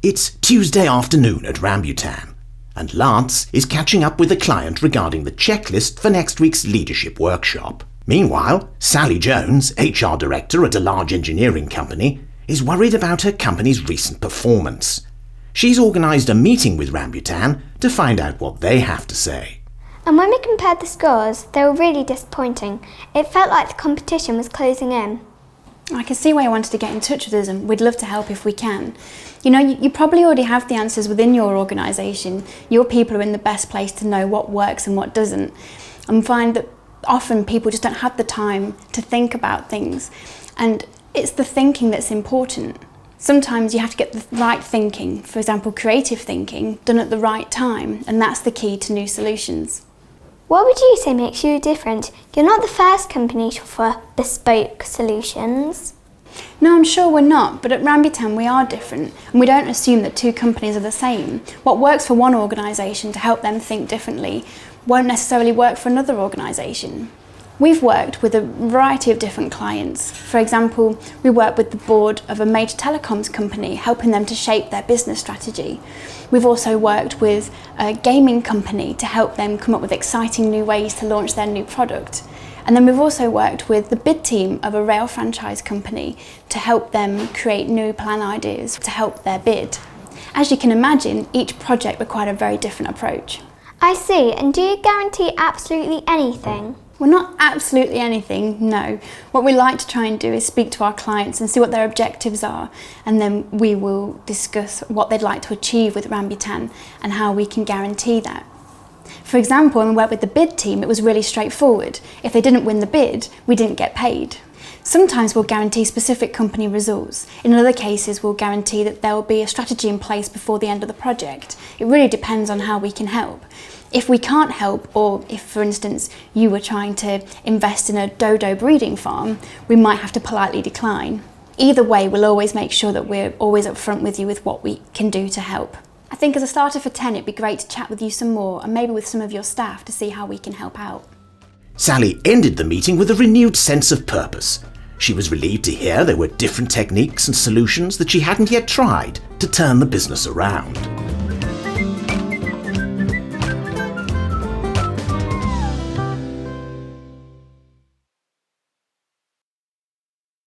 It's Tuesday afternoon at Rambutan, and Lance is catching up with a client regarding the checklist for next week's leadership workshop. Meanwhile, Sally Jones, HR director at a large engineering company, is worried about her company's recent performance. She's organised a meeting with Rambutan to find out what they have to say. And when we compared the scores, they were really disappointing. It felt like the competition was closing in. I can see why you wanted to get in touch with us, and we'd love to help if we can. You probably already have the answers within your organisation. Your people are in the best place to know what works and what doesn't. And find that often people just don't have the time to think about things. And it's the thinking that's important. Sometimes you have to get the right thinking, for example, creative thinking, done at the right time, and that's the key to new solutions. What would you say makes you different? You're not the first company to offer bespoke solutions. No, I'm sure we're not, but at Rambutan we are different, and we don't assume that two companies are the same. What works for one organisation to help them think differently won't necessarily work for another organisation. We've worked with a variety of different clients. For example, we work with the board of a major telecoms company, helping them to shape their business strategy. We've also worked with a gaming company to help them come up with exciting new ways to launch their new product. And then we've also worked with the bid team of a rail franchise company to help them create new plan ideas to help their bid. As you can imagine, each project required a very different approach. I see, and do you guarantee absolutely anything? Well, not absolutely anything, no. What we like to try and do is speak to our clients and see what their objectives are, and then we will discuss what they'd like to achieve with Rambutan and how we can guarantee that. For example, when we worked with the bid team, it was really straightforward. If they didn't win the bid, we didn't get paid. Sometimes we'll guarantee specific company results. In other cases, we'll guarantee that there will be a strategy in place before the end of the project. It really depends on how we can help. If we can't help, or if, for instance, you were trying to invest in a dodo breeding farm, we might have to politely decline. Either way, we'll always make sure that we're always upfront with you with what we can do to help. I think as a starter for 10, it'd be great to chat with you some more, and maybe with some of your staff to see how we can help out. Sally ended the meeting with a renewed sense of purpose. She was relieved to hear there were different techniques and solutions that she hadn't yet tried to turn the business around.